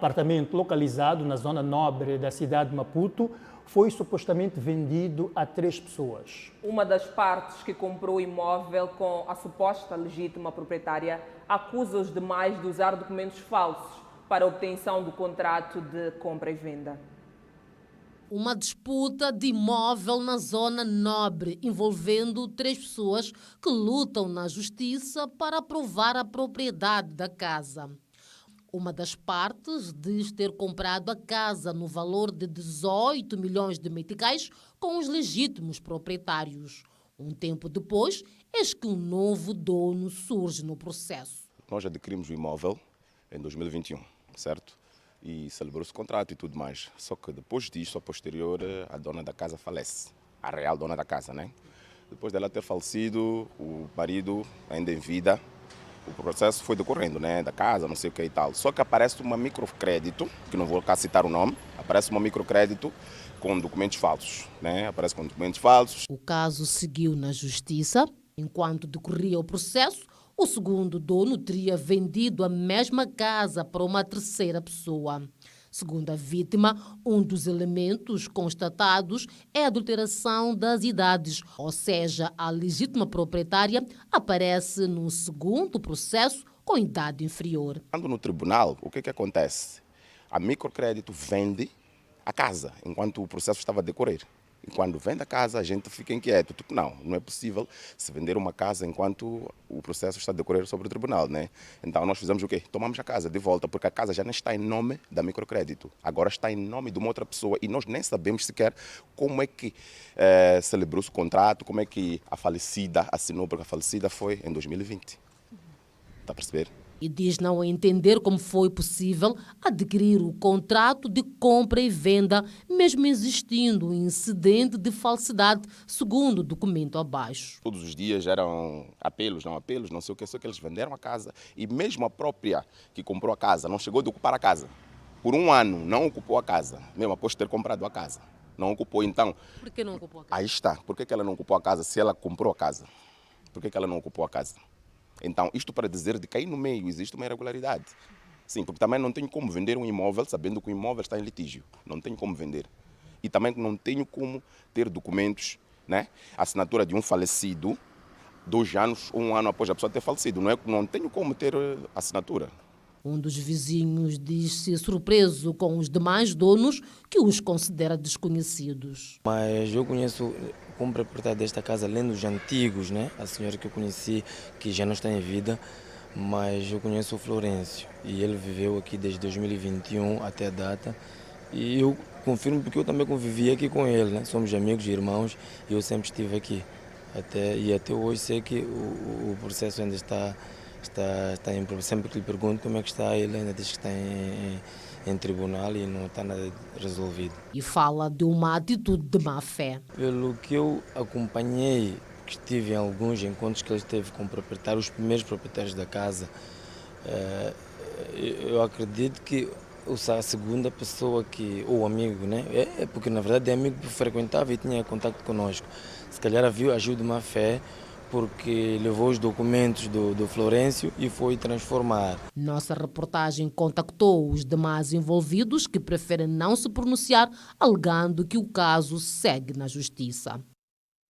Apartamento localizado na zona nobre da cidade de Maputo foi supostamente vendido a 3 pessoas. Uma das partes que comprou o imóvel com a suposta legítima proprietária acusa os demais de usar documentos falsos para a obtenção do contrato de compra e venda. Uma disputa de imóvel na zona nobre, envolvendo 3 pessoas que lutam na justiça para provar a propriedade da casa. Uma das partes diz ter comprado a casa no valor de 18 milhões de meticais com os legítimos proprietários. Um tempo depois, eis que um novo dono surge no processo. Nós adquirimos o imóvel em 2021, certo? E celebrou-se o contrato e tudo mais. Só que depois disso, a posterior, a dona da casa falece. A real dona da casa, né? Depois dela ter falecido, o marido ainda em vida, o processo foi decorrendo, né? Da casa, não sei o que e tal. Só que aparece uma microcrédito, que não vou cá citar o nome, aparece uma microcrédito com documentos falsos, né? Aparece com documentos falsos. O caso seguiu na justiça. Enquanto decorria o processo, o segundo dono teria vendido a mesma casa para uma terceira pessoa. Segundo a vítima, um dos elementos constatados é a adulteração das idades, ou seja, a legítima proprietária aparece no segundo processo com idade inferior. Quando no tribunal, o que acontece? A microcrédito vende a casa enquanto o processo estava a decorrer. E quando vende a casa, a gente fica inquieto. Tipo, não é possível se vender uma casa enquanto o processo está a decorrer sobre o tribunal, né? Então nós fizemos o quê? Tomamos a casa de volta, porque a casa já não está em nome da microcrédito. Agora está em nome de uma outra pessoa e nós nem sabemos sequer como é que celebrou-se o contrato, como é que a falecida assinou, porque a falecida foi em 2020. Está a perceber? E diz não entender como foi possível adquirir o contrato de compra e venda, mesmo existindo um incidente de falsidade, segundo o documento abaixo. Todos os dias eram apelos, não sei o que, só que eles venderam a casa e mesmo a própria que comprou a casa não chegou de ocupar a casa. Por um ano não ocupou a casa, mesmo após ter comprado a casa. Não ocupou, então... Por que não ocupou a casa? Aí está. Por que ela não ocupou a casa se ela comprou a casa? Por que ela não ocupou a casa? Então, isto para dizer de que aí no meio existe uma irregularidade. Sim, porque também não tenho como vender um imóvel sabendo que o imóvel está em litígio. Não tenho como vender. E também não tenho como ter documentos, né? Assinatura de um falecido, 2 anos ou 1 ano após a pessoa ter falecido. Não tenho como ter assinatura. Um dos vizinhos diz-se surpreso com os demais donos que os considera desconhecidos. Mas eu conheço como proprietário desta casa, além dos antigos, né? A senhora que eu conheci, que já não está em vida, mas eu conheço o Florencio e ele viveu aqui desde 2021 até a data. E eu confirmo porque eu também convivi aqui com ele, né? Somos amigos e irmãos e eu sempre estive aqui. Até hoje sei que o processo ainda está em... Sempre que lhe pergunto como é que está, ele ainda diz que está em tribunal e não está nada resolvido. E fala de uma atitude de má fé. Pelo que eu acompanhei, que estive em alguns encontros que ele teve com os primeiros proprietários da casa, eu acredito que a segunda pessoa ou amigo, né? Porque na verdade é amigo que frequentava e tinha contato conosco. Se calhar agiu de má fé, porque levou os documentos do Florencio e foi transformar. Nossa reportagem contactou os demais envolvidos que preferem não se pronunciar, alegando que o caso segue na justiça.